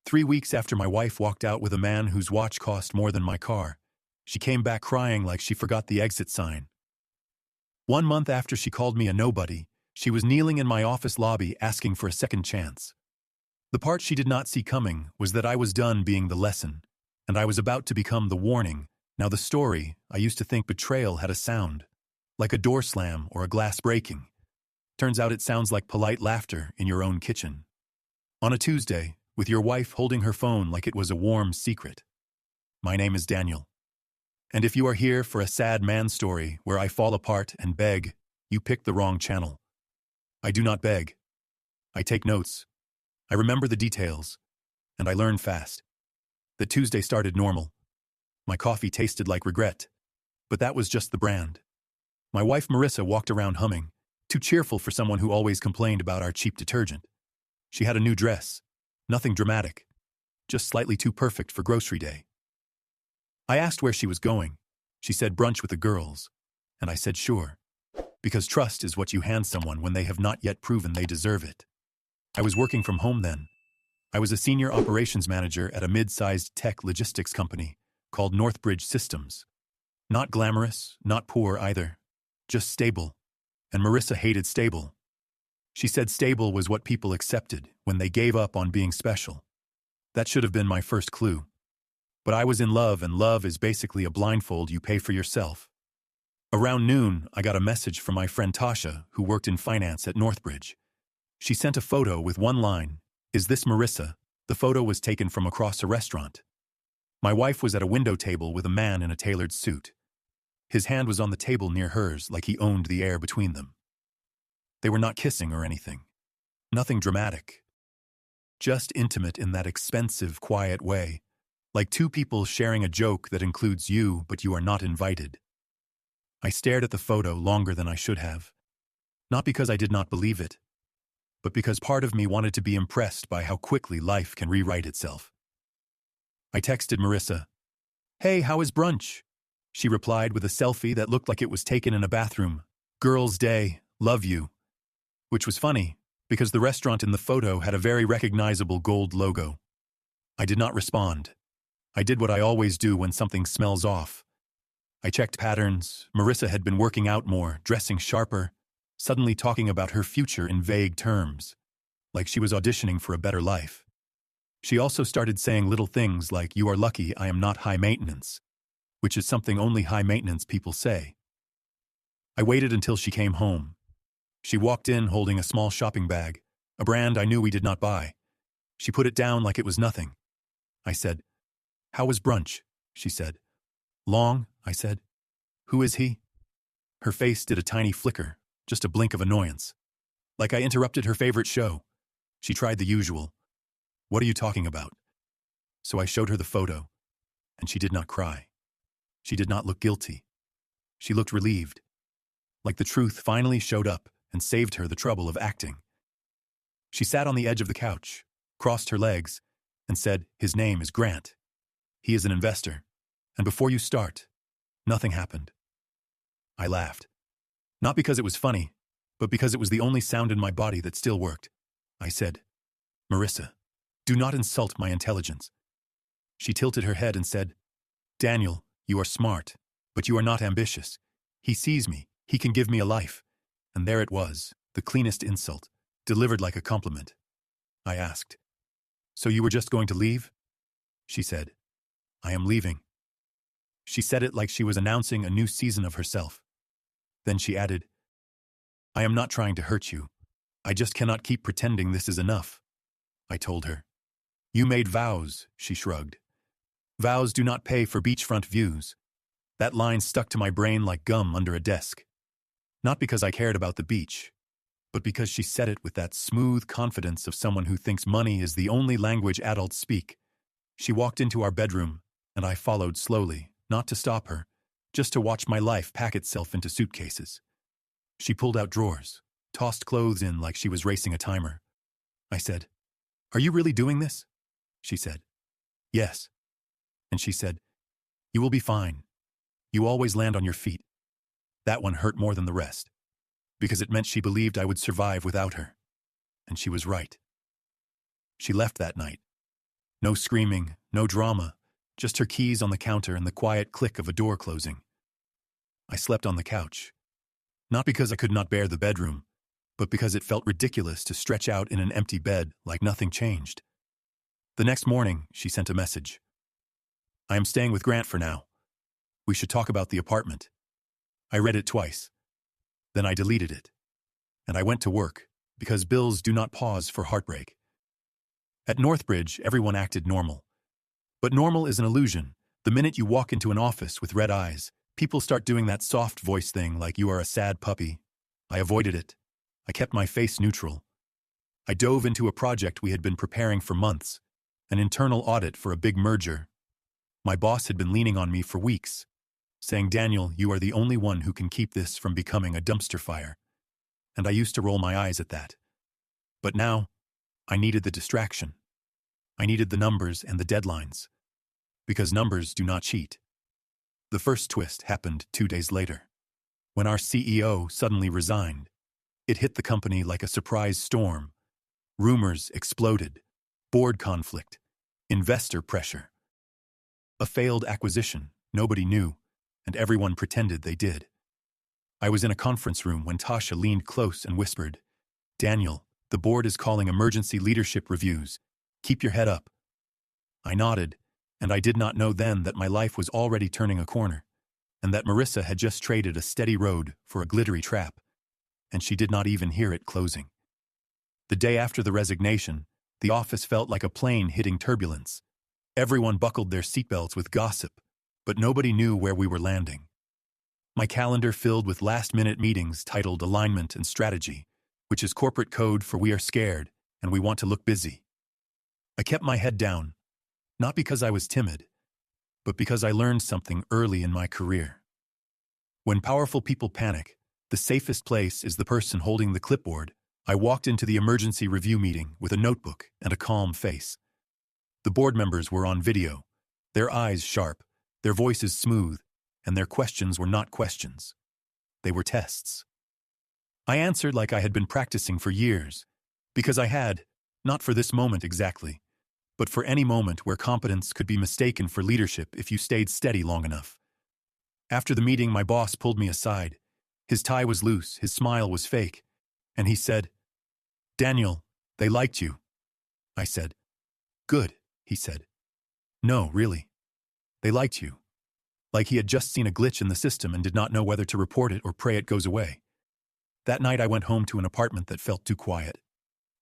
3 weeks after my wife walked out with a man whose watch cost more than my car, she came back crying like she forgot the exit sign. 1 month after she called me a nobody, she was kneeling in my office lobby asking for a second chance. The part she did not see coming was that I was done being the lesson, and I was about to become the warning. Now the story, I used to think betrayal had a sound, like a door slam or a glass breaking. Turns out it sounds like polite laughter in your own kitchen. On a Tuesday, with your wife holding her phone like it was a warm secret. My name is Daniel. And if you are here for a sad man story where I fall apart and beg, you picked the wrong channel. I do not beg. I take notes. I remember the details. And I learn fast. The Tuesday started normal. My coffee tasted like regret. But that was just the brand. My wife Marissa walked around humming, too cheerful for someone who always complained about our cheap detergent. She had a new dress. Nothing dramatic. Just slightly too perfect for grocery day. I asked where she was going. She said brunch with the girls. And I said sure. Because trust is what you hand someone when they have not yet proven they deserve it. I was working from home then. I was a senior operations manager at a mid-sized tech logistics company called Northbridge Systems. Not glamorous, not poor either. Just stable. And Marissa hated stable. She said stable was what people accepted when they gave up on being special. That should have been my first clue. But I was in love, and love is basically a blindfold you pay for yourself. Around noon, I got a message from my friend Tasha, who worked in finance at Northbridge. She sent a photo with one line, "Is this Marissa?" The photo was taken from across a restaurant. My wife was at a window table with a man in a tailored suit. His hand was on the table near hers like he owned the air between them. They were not kissing or anything. Nothing dramatic. Just intimate in that expensive, quiet way, like two people sharing a joke that includes you, but you are not invited. I stared at the photo longer than I should have. Not because I did not believe it, but because part of me wanted to be impressed by how quickly life can rewrite itself. I texted Marissa, "Hey, how is brunch?" She replied with a selfie that looked like it was taken in a bathroom. "Girls' Day, love you." Which was funny, because the restaurant in the photo had a very recognizable gold logo. I did not respond. I did what I always do when something smells off. I checked patterns. Marissa had been working out more, dressing sharper, suddenly talking about her future in vague terms, like she was auditioning for a better life. She also started saying little things like, "You are lucky I am not high maintenance," which is something only high maintenance people say. I waited until she came home. She walked in holding a small shopping bag, a brand I knew we did not buy. She put it down like it was nothing. I said, "How was brunch?" She said. "Long," I said. "Who is he?" Her face did a tiny flicker, just a blink of annoyance. Like I interrupted her favorite show. She tried the usual. "What are you talking about?" So I showed her the photo, and she did not cry. She did not look guilty. She looked relieved. Like the truth finally showed up and saved her the trouble of acting. She sat on the edge of the couch, crossed her legs, and said, "His name is Grant. He is an investor. And before you start," nothing happened. I laughed. Not because it was funny, but because it was the only sound in my body that still worked. I said, "Marissa, do not insult my intelligence." She tilted her head and said, "Daniel, you are smart, but you are not ambitious. He sees me. He can give me a life." And there it was, the cleanest insult, delivered like a compliment. I asked, "So you were just going to leave?" She said, "I am leaving." She said it like she was announcing a new season of herself. Then she added, "I am not trying to hurt you. I just cannot keep pretending this is enough." I told her. "You made vows," she shrugged. "Vows do not pay for beachfront views." That line stuck to my brain like gum under a desk. Not because I cared about the beach, but because she said it with that smooth confidence of someone who thinks money is the only language adults speak. She walked into our bedroom, and I followed slowly, not to stop her, just to watch my life pack itself into suitcases. She pulled out drawers, tossed clothes in like she was racing a timer. I said, "Are you really doing this?" She said, "Yes." And she said, "You will be fine. You always land on your feet." That one hurt more than the rest, because it meant she believed I would survive without her. And she was right. She left that night. No screaming, no drama, just her keys on the counter and the quiet click of a door closing. I slept on the couch. Not because I could not bear the bedroom, but because it felt ridiculous to stretch out in an empty bed like nothing changed. The next morning, she sent a message. I am staying with Grant for now. We should talk about the apartment. I read it twice. Then I deleted it. And I went to work, because bills do not pause for heartbreak. At Northbridge, everyone acted normal. But normal is an illusion. The minute you walk into an office with red eyes, people start doing that soft voice thing like you are a sad puppy. I avoided it. I kept my face neutral. I dove into a project we had been preparing for months, an internal audit for a big merger. My boss had been leaning on me for weeks, saying, Daniel, you are the only one who can keep this from becoming a dumpster fire. And I used to roll my eyes at that. But now, I needed the distraction. I needed the numbers and the deadlines. Because numbers do not cheat. The first twist happened 2 days later. When our CEO suddenly resigned, it hit the company like a surprise storm. Rumors exploded. Board conflict. Investor pressure. A failed acquisition, nobody knew, and everyone pretended they did. I was in a conference room when Tasha leaned close and whispered, Daniel, the board is calling emergency leadership reviews. Keep your head up. I nodded, and I did not know then that my life was already turning a corner, and that Marissa had just traded a steady road for a glittery trap, and she did not even hear it closing. The day after the resignation, the office felt like a plane hitting turbulence. Everyone buckled their seatbelts with gossip, but nobody knew where we were landing. My calendar filled with last-minute meetings titled Alignment and Strategy, which is corporate code for we are scared and we want to look busy. I kept my head down, not because I was timid, but because I learned something early in my career. When powerful people panic, the safest place is the person holding the clipboard. I walked into the emergency review meeting with a notebook and a calm face. The board members were on video, their eyes sharp, their voices smooth, and their questions were not questions. They were tests. I answered like I had been practicing for years, because I had, not for this moment exactly, but for any moment where competence could be mistaken for leadership if you stayed steady long enough. After the meeting, my boss pulled me aside. His tie was loose, his smile was fake, and he said, Daniel, they liked you. I said, Good, he said. No, really. They liked you. Like he had just seen a glitch in the system and did not know whether to report it or pray it goes away. That night I went home to an apartment that felt too quiet.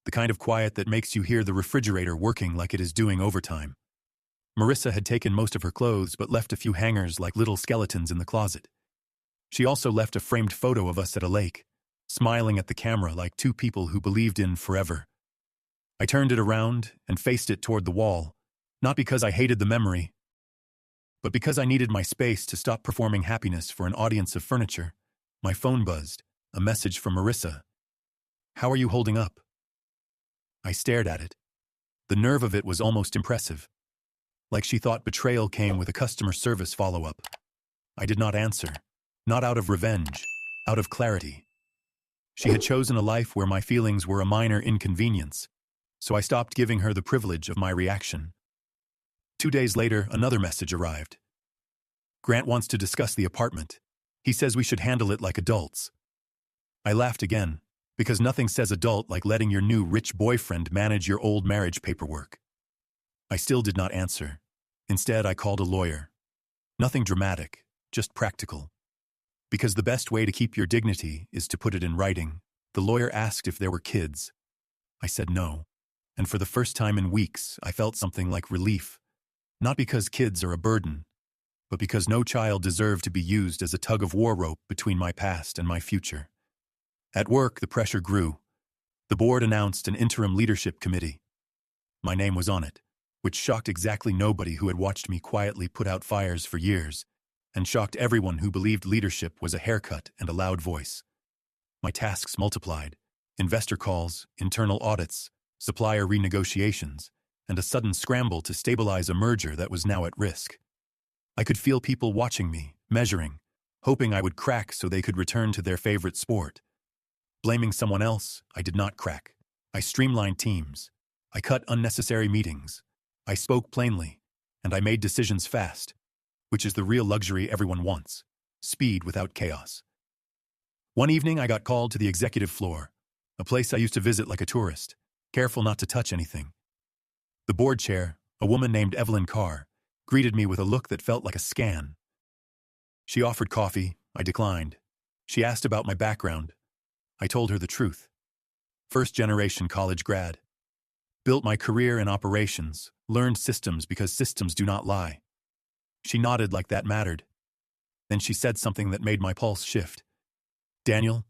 The kind of quiet that makes you hear the refrigerator working like it is doing overtime. Marissa had taken most of her clothes but left a few hangers like little skeletons in the closet. She also left a framed photo of us at a lake, smiling at the camera like two people who believed in forever. I turned it around and faced it toward the wall, not because I hated the memory, but because I needed my space to stop performing happiness for an audience of furniture. My phone buzzed, a message from Marissa. How are you holding up? I stared at it. The nerve of it was almost impressive. Like she thought betrayal came with a customer service follow-up. I did not answer, not out of revenge, out of clarity. She had chosen a life where my feelings were a minor inconvenience, so I stopped giving her the privilege of my reaction. 2 days later, another message arrived. Grant wants to discuss the apartment. He says we should handle it like adults. I laughed again, because nothing says adult like letting your new rich boyfriend manage your old marriage paperwork. I still did not answer. Instead, I called a lawyer. Nothing dramatic, just practical. Because the best way to keep your dignity is to put it in writing. The lawyer asked if there were kids. I said no, and for the first time in weeks, I felt something like relief. Not because kids are a burden, but because no child deserved to be used as a tug-of-war rope between my past and my future. At work, the pressure grew. The board announced an interim leadership committee. My name was on it, which shocked exactly nobody who had watched me quietly put out fires for years, and shocked everyone who believed leadership was a haircut and a loud voice. My tasks multiplied: investor calls, internal audits, supplier renegotiations, and a sudden scramble to stabilize a merger that was now at risk. I could feel people watching me, measuring, hoping I would crack so they could return to their favorite sport. Blaming someone else, I did not crack. I streamlined teams. I cut unnecessary meetings. I spoke plainly, and I made decisions fast, which is the real luxury everyone wants: speed without chaos. One evening, I got called to the executive floor, a place I used to visit like a tourist, careful not to touch anything. The board chair, a woman named Evelyn Carr, greeted me with a look that felt like a scan. She offered coffee. I declined. She asked about my background. I told her the truth. First-generation college grad. Built my career in operations, learned systems because systems do not lie. She nodded like that mattered. Then she said something that made my pulse shift. "Daniel,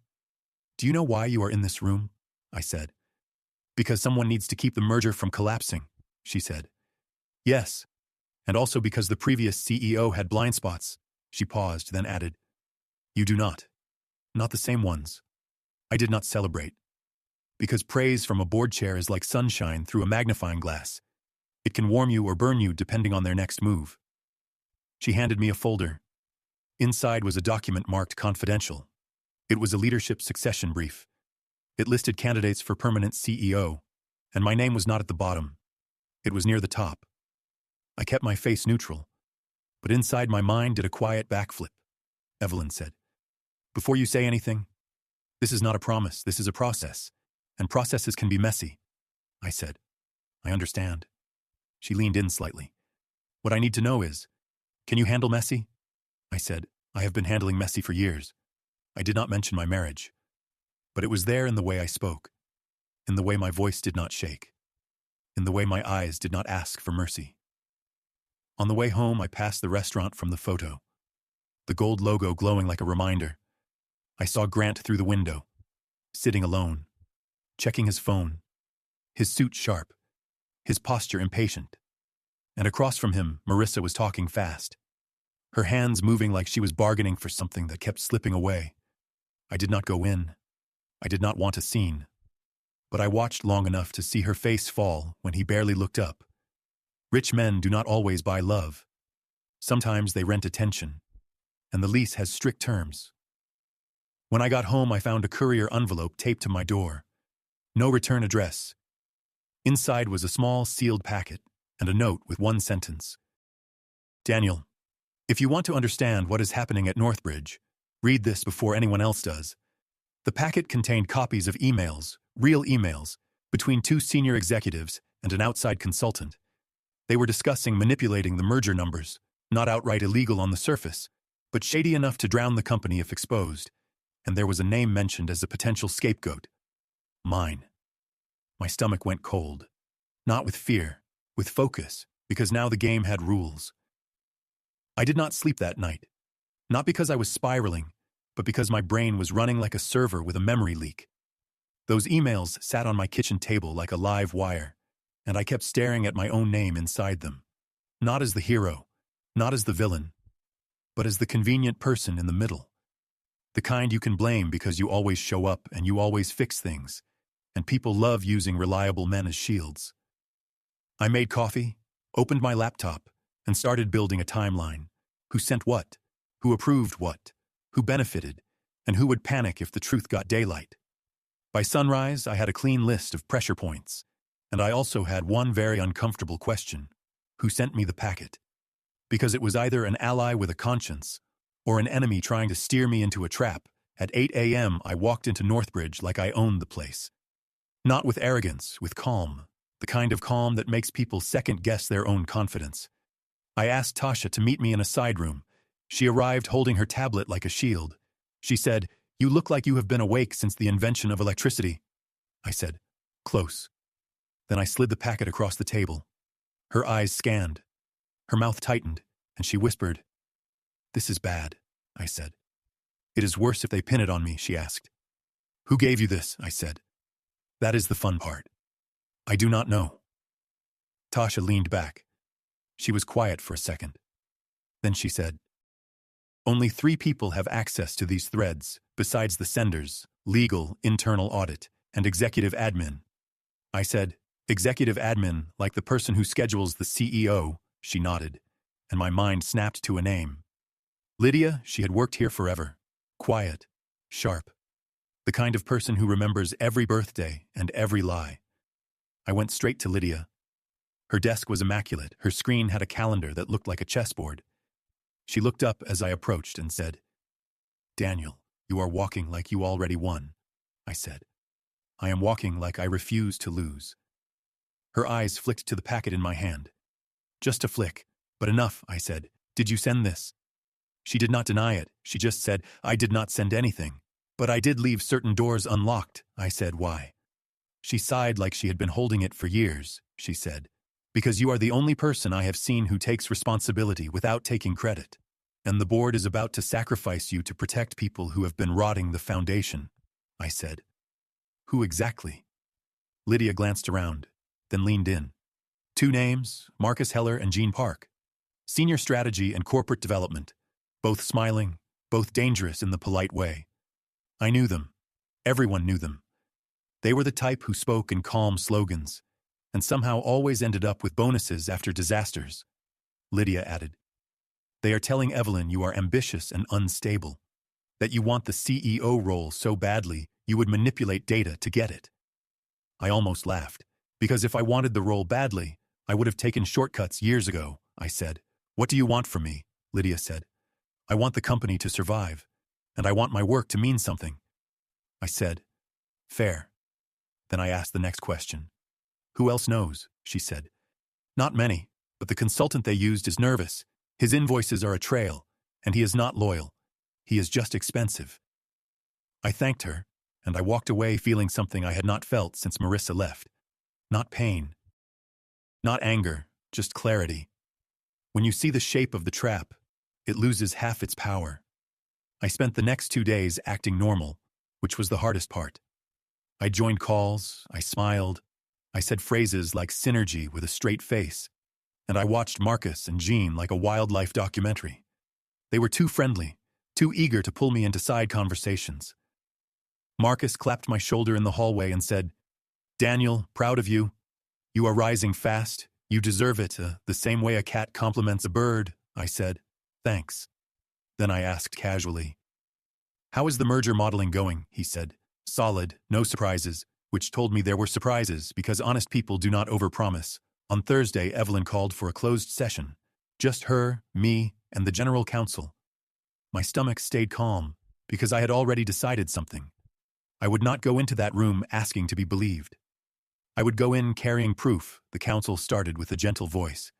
do you know why you are in this room?" I said. "Because someone needs to keep the merger from collapsing," she said. "Yes, and also because the previous CEO had blind spots." She paused, then added, "You do not. Not the same ones." I did not celebrate. Because praise from a board chair is like sunshine through a magnifying glass. It can warm you or burn you depending on their next move. She handed me a folder. Inside was a document marked confidential. It was a leadership succession brief. It listed candidates for permanent CEO, and my name was not at the bottom. It was near the top. I kept my face neutral, but inside my mind did a quiet backflip. Evelyn said, "Before you say anything, this is not a promise, this is a process, and processes can be messy." I said, "I understand." She leaned in slightly. "What I need to know is, can you handle messy?" I said, "I have been handling messy for years." I did not mention my marriage, but it was there in the way I spoke, in the way my voice did not shake, in the way my eyes did not ask for mercy. On the way home, I passed the restaurant from the photo, the gold logo glowing like a reminder. I saw Grant through the window, sitting alone, checking his phone, his suit sharp, his posture impatient. And across from him, Marissa was talking fast, her hands moving like she was bargaining for something that kept slipping away. I did not go in. I did not want a scene. But I watched long enough to see her face fall when he barely looked up. Rich men do not always buy love. Sometimes they rent attention, and the lease has strict terms. When I got home, I found a courier envelope taped to my door. No return address. Inside was a small sealed packet and a note with one sentence. "Daniel, if you want to understand what is happening at Northbridge, read this before anyone else does." The packet contained copies of emails, real emails, between two senior executives and an outside consultant. They were discussing manipulating the merger numbers, not outright illegal on the surface, but shady enough to drown the company if exposed. And there was a name mentioned as a potential scapegoat. Mine. My stomach went cold. Not with fear, with focus, because now the game had rules. I did not sleep that night. Not because I was spiraling, but because my brain was running like a server with a memory leak. Those emails sat on my kitchen table like a live wire, and I kept staring at my own name inside them. Not as the hero, not as the villain, but as the convenient person in the middle. The kind you can blame because you always show up and you always fix things, and people love using reliable men as shields. I made coffee, opened my laptop, and started building a timeline. Who sent what? Who approved what? Who benefited? And who would panic if the truth got daylight? By sunrise, I had a clean list of pressure points, and I also had one very uncomfortable question. Who sent me the packet? Because it was either an ally with a conscience or an enemy trying to steer me into a trap. At 8 a.m., I walked into Northbridge like I owned the place. Not with arrogance, with calm, the kind of calm that makes people second-guess their own confidence. I asked Tasha to meet me in a side room. She arrived holding her tablet like a shield. She said, "You look like you have been awake since the invention of electricity." I said, "Close." Then I slid the packet across the table. Her eyes scanned. Her mouth tightened, and she whispered, "This is bad," I said. "It is worse if they pin it on me," she asked. "Who gave you this?" I said. "That is the fun part. I do not know." Tasha leaned back. She was quiet for a second. Then she said, "Only 3 people have access to these threads, besides the senders: legal, internal audit, and executive admin." I said, "Executive admin, like the person who schedules the CEO," she nodded, and my mind snapped to a name. Lydia, she had worked here forever. Quiet, sharp. The kind of person who remembers every birthday and every lie. I went straight to Lydia. Her desk was immaculate. Her screen had a calendar that looked like a chessboard. She looked up as I approached and said, "Daniel, you are walking like you already won," I said. "I am walking like I refuse to lose." Her eyes flicked to the packet in my hand. "Just a flick, but enough," I said. "Did you send this?" She did not deny it. She just said, "I did not send anything. But I did leave certain doors unlocked." I said, "Why?" She sighed like she had been holding it for years. She said, "Because you are the only person I have seen who takes responsibility without taking credit. And the board is about to sacrifice you to protect people who have been rotting the foundation." I said, "Who exactly?" Lydia glanced around, then leaned in. Two names, Marcus Heller and Gene Park. Senior strategy and corporate development. Both smiling, both dangerous in the polite way. I knew them. Everyone knew them. They were the type who spoke in calm slogans, and somehow always ended up with bonuses after disasters. Lydia added, "They are telling Evelyn you are ambitious and unstable, that you want the CEO role so badly you would manipulate data to get it." I almost laughed, because if I wanted the role badly, I would have taken shortcuts years ago. I said, "What do you want from me?" Lydia said, "I want the company to survive, and I want my work to mean something." I said, "Fair." Then I asked the next question. "Who else knows?" she said. "Not many, but the consultant they used is nervous. His invoices are a trail, and he is not loyal. He is just expensive." I thanked her, and I walked away feeling something I had not felt since Marissa left. Not pain. Not anger, just clarity. When you see the shape of the trap, it loses half its power. I spent the next 2 days acting normal, which was the hardest part. I joined calls, I smiled, I said phrases like synergy with a straight face, and I watched Marcus and Gene like a wildlife documentary. They were too friendly, too eager to pull me into side conversations. Marcus clapped my shoulder in the hallway and said, "Daniel, proud of you. You are rising fast. You deserve it, the same way a cat compliments a bird." I said, "Thanks." Then I asked casually, "How is the merger modeling going?" He said, "Solid, no surprises," which told me there were surprises because honest people do not overpromise. On Thursday, Evelyn called for a closed session. Just her, me, and the general counsel. My stomach stayed calm because I had already decided something. I would not go into that room asking to be believed. I would go in carrying proof. The counsel started with a gentle voice.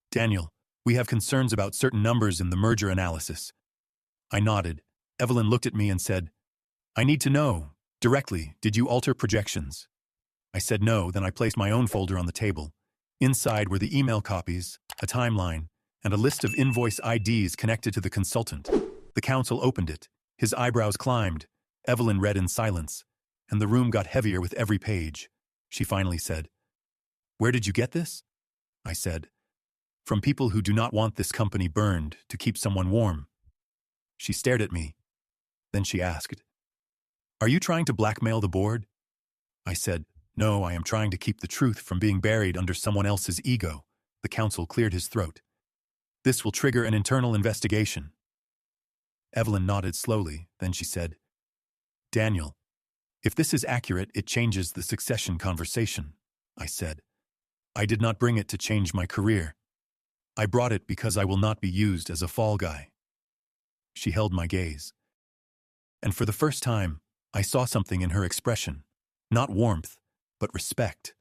"Daniel, we have concerns about certain numbers in the merger analysis." I nodded. Evelyn looked at me and said, "I need to know, directly, did you alter projections?" I said no, then I placed my own folder on the table. Inside were the email copies, a timeline, and a list of invoice IDs connected to the consultant. The counsel opened it. His eyebrows climbed. Evelyn read in silence, and the room got heavier with every page. She finally said, "Where did you get this?" I said, "From people who do not want this company burned to keep someone warm." She stared at me. Then she asked, "Are you trying to blackmail the board?" I said, "No, I am trying to keep the truth from being buried under someone else's ego." The counsel cleared his throat. "This will trigger an internal investigation." Evelyn nodded slowly, then she said, "Daniel, if this is accurate, it changes the succession conversation." I said, "I did not bring it to change my career. I brought it because I will not be used as a fall guy." She held my gaze. And for the first time, I saw something in her expression. Not warmth, but respect.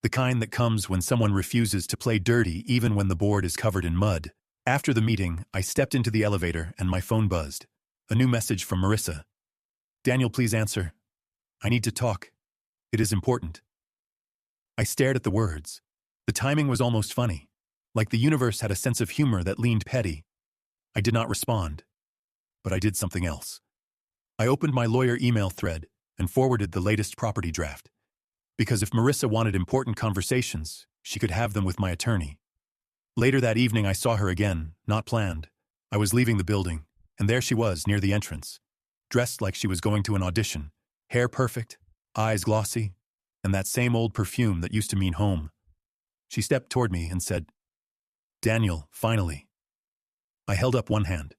The kind that comes when someone refuses to play dirty even when the board is covered in mud. After the meeting, I stepped into the elevator and my phone buzzed. A new message from Marissa. "Daniel, please answer. I need to talk. It is important." I stared at the words. The timing was almost funny, like the universe had a sense of humor that leaned petty. I did not respond, but I did something else. I opened my lawyer email thread and forwarded the latest property draft. Because if Marissa wanted important conversations, she could have them with my attorney. Later that evening, I saw her again, not planned. I was leaving the building, and there she was near the entrance, dressed like she was going to an audition, hair perfect, eyes glossy, and that same old perfume that used to mean home. She stepped toward me and said, "Daniel, finally." I held up one hand.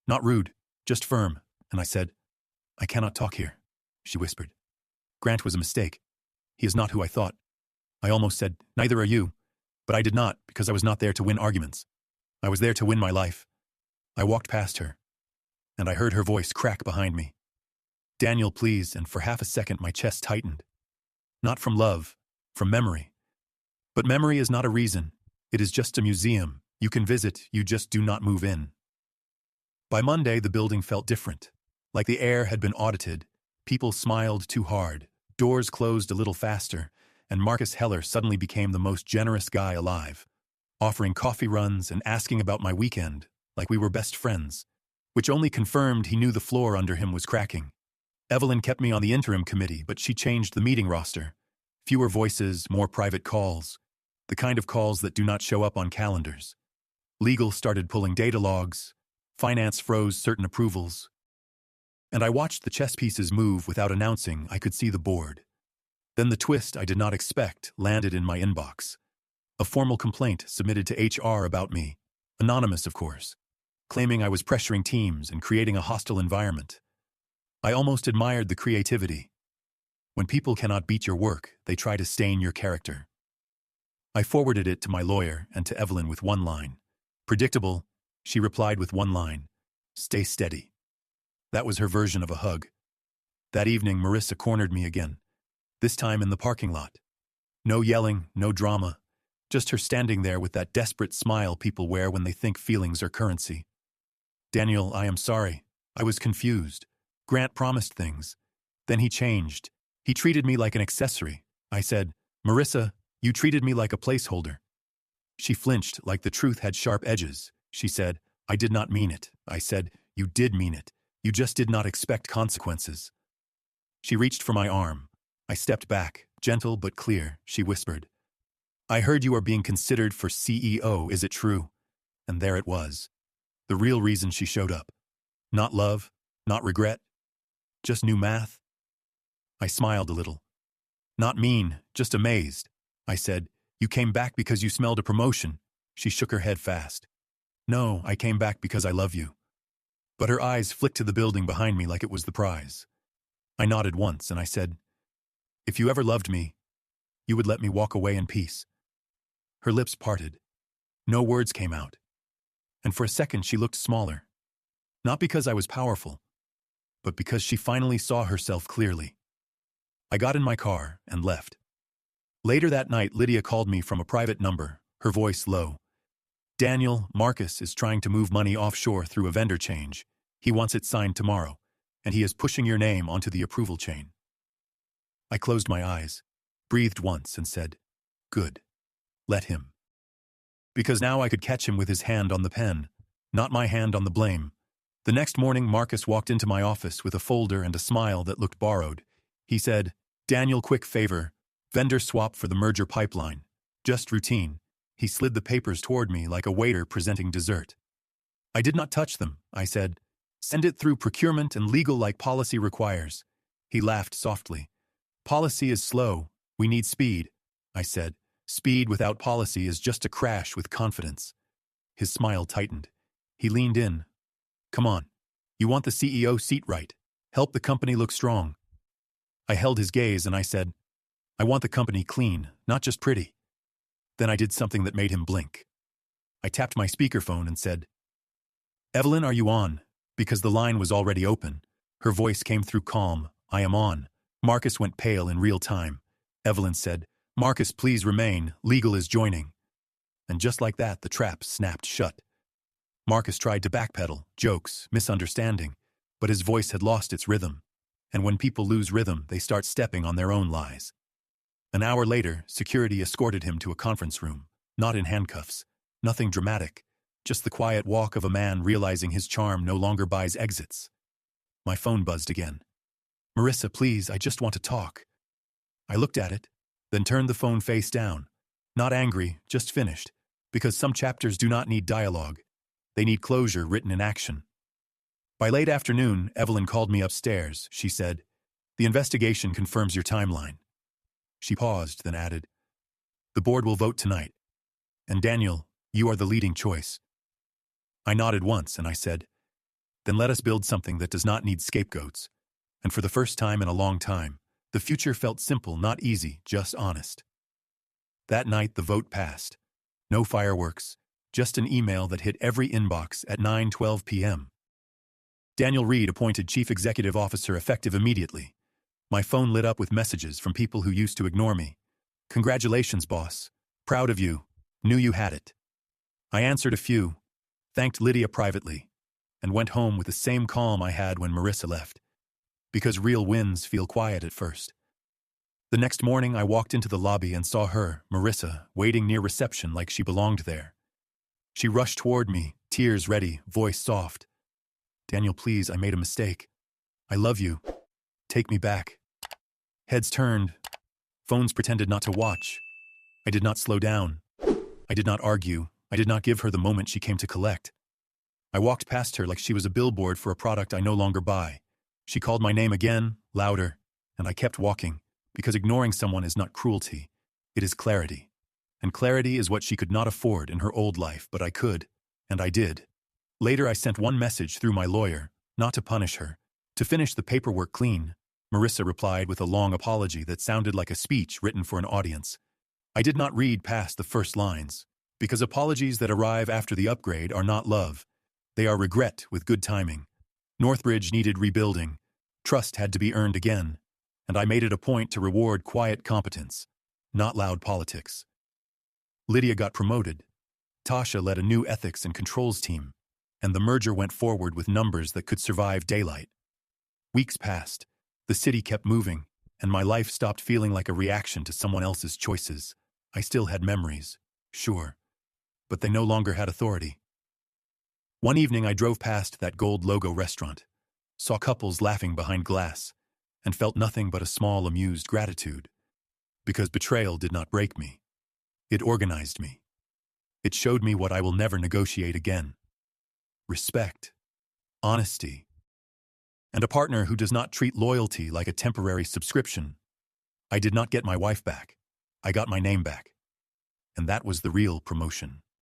Not rude, just firm, and I said, "I cannot talk here," she whispered. "Grant was a mistake. He is not who I thought." I almost said, "Neither are you," But I did not, because I was not there to win arguments. I was there to win my life. I walked past her, and I heard her voice crack behind me. Daniel, please, and for half a second my chest tightened. Not from love, from memory. But memory is not a reason. It is just a museum. You can visit, you just do not move in. By Monday, the building felt different. Like the air had been audited. People smiled too hard. Doors closed a little faster, and Marcus Heller suddenly became the most generous guy alive, offering coffee runs and asking about my weekend, like we were best friends, which only confirmed he knew the floor under him was cracking. Evelyn kept me on the interim committee, but she changed the meeting roster. Fewer voices, more private calls, the kind of calls that do not show up on calendars. Legal started pulling data logs. Finance froze certain approvals. And I watched the chess pieces move without announcing I could see the board. Then the twist I did not expect landed in my inbox. A formal complaint submitted to HR about me, anonymous of course, claiming I was pressuring teams and creating a hostile environment. I almost admired the creativity. When people cannot beat your work, they try to stain your character. I forwarded it to my lawyer and to Evelyn with one line. Predictable, she replied with one line. Stay steady. That was her version of a hug. That evening, Marissa cornered me again, this time in the parking lot. No yelling, no drama, just her standing there with that desperate smile people wear when they think feelings are currency. Daniel, I am sorry. I was confused. Grant promised things. Then he changed. He treated me like an accessory. I said, Marissa, you treated me like a placeholder. She flinched like the truth had sharp edges. She said, I did not mean it. I said, you did mean it. You just did not expect consequences. She reached for my arm. I stepped back, gentle but clear. She whispered, I heard you are being considered for CEO, is it true? And there it was. The real reason she showed up. Not love, not regret, just new math. I smiled a little. Not mean, just amazed. I said, you came back because you smelled a promotion. She shook her head fast. No, I came back because I love you. But her eyes flicked to the building behind me like it was the prize. I nodded once and I said, if you ever loved me, you would let me walk away in peace. Her lips parted. No words came out. And for a second she looked smaller. Not because I was powerful, but because she finally saw herself clearly. I got in my car and left. Later that night, Lydia called me from a private number, her voice low. Daniel, Marcus is trying to move money offshore through a vendor change. He wants it signed tomorrow, and he is pushing your name onto the approval chain. I closed my eyes, breathed once, and said, good. Let him. Because now I could catch him with his hand on the pen, not my hand on the blame. The next morning, Marcus walked into my office with a folder and a smile that looked borrowed. He said, Daniel, quick favor. Vendor swap for the merger pipeline. Just routine. He slid the papers toward me like a waiter presenting dessert. I did not touch them, I said. Send it through procurement and legal like policy requires. He laughed softly. Policy is slow. We need speed. I said. Speed without policy is just a crash with confidence. His smile tightened. He leaned in. Come on. You want the CEO seat right. Help the company look strong. I held his gaze and I said, I want the company clean, not just pretty. Then I did something that made him blink. I tapped my speakerphone and said, Evelyn, are you on? Because the line was already open. Her voice came through calm. I am on. Marcus went pale in real time. Evelyn said, Marcus, please remain. Legal is joining. And just like that, the trap snapped shut. Marcus tried to backpedal, jokes, misunderstanding, but his voice had lost its rhythm. And when people lose rhythm, they start stepping on their own lies. An hour later, security escorted him to a conference room, not in handcuffs, nothing dramatic, just the quiet walk of a man realizing his charm no longer buys exits. My phone buzzed again. Marissa, please, I just want to talk. I looked at it, then turned the phone face down. Not angry, just finished, because some chapters do not need dialogue. They need closure written in action. By late afternoon, Evelyn called me upstairs. She said, the investigation confirms your timeline. She paused, then added, the board will vote tonight. And Daniel, you are the leading choice. I nodded once and I said, then let us build something that does not need scapegoats. And for the first time in a long time, the future felt simple, not easy, just honest. That night, the vote passed. No fireworks, just an email that hit every inbox at 9:12 p.m. Daniel Reed appointed Chief Executive Officer effective immediately. My phone lit up with messages from people who used to ignore me. Congratulations, boss. Proud of you. Knew you had it. I answered a few, thanked Lydia privately, and went home with the same calm I had when Marissa left. Because real wins feel quiet at first. The next morning, I walked into the lobby and saw her, Marissa, waiting near reception like she belonged there. She rushed toward me, tears ready, voice soft. Daniel, please, I made a mistake. I love you. Take me back. Heads turned. Phones pretended not to watch. I did not slow down. I did not argue. I did not give her the moment she came to collect. I walked past her like she was a billboard for a product I no longer buy. She called my name again, louder, and I kept walking, because ignoring someone is not cruelty. It is clarity. And clarity is what she could not afford in her old life, but I could, and I did. Later, I sent one message through my lawyer, not to punish her, to finish the paperwork clean. Marissa replied with a long apology that sounded like a speech written for an audience. I did not read past the first lines, because apologies that arrive after the upgrade are not love. They are regret with good timing. Northbridge needed rebuilding. Trust had to be earned again, and I made it a point to reward quiet competence, not loud politics. Lydia got promoted. Tasha led a new ethics and controls team, and the merger went forward with numbers that could survive daylight. Weeks passed, the city kept moving, and my life stopped feeling like a reaction to someone else's choices. I still had memories, sure, but they no longer had authority. One evening I drove past that gold logo restaurant, saw couples laughing behind glass, and felt nothing but a small amused gratitude. Because betrayal did not break me. It organized me. It showed me what I will never negotiate again. Respect, honesty, and a partner who does not treat loyalty like a temporary subscription. I did not get my wife back. I got my name back. And that was the real promotion.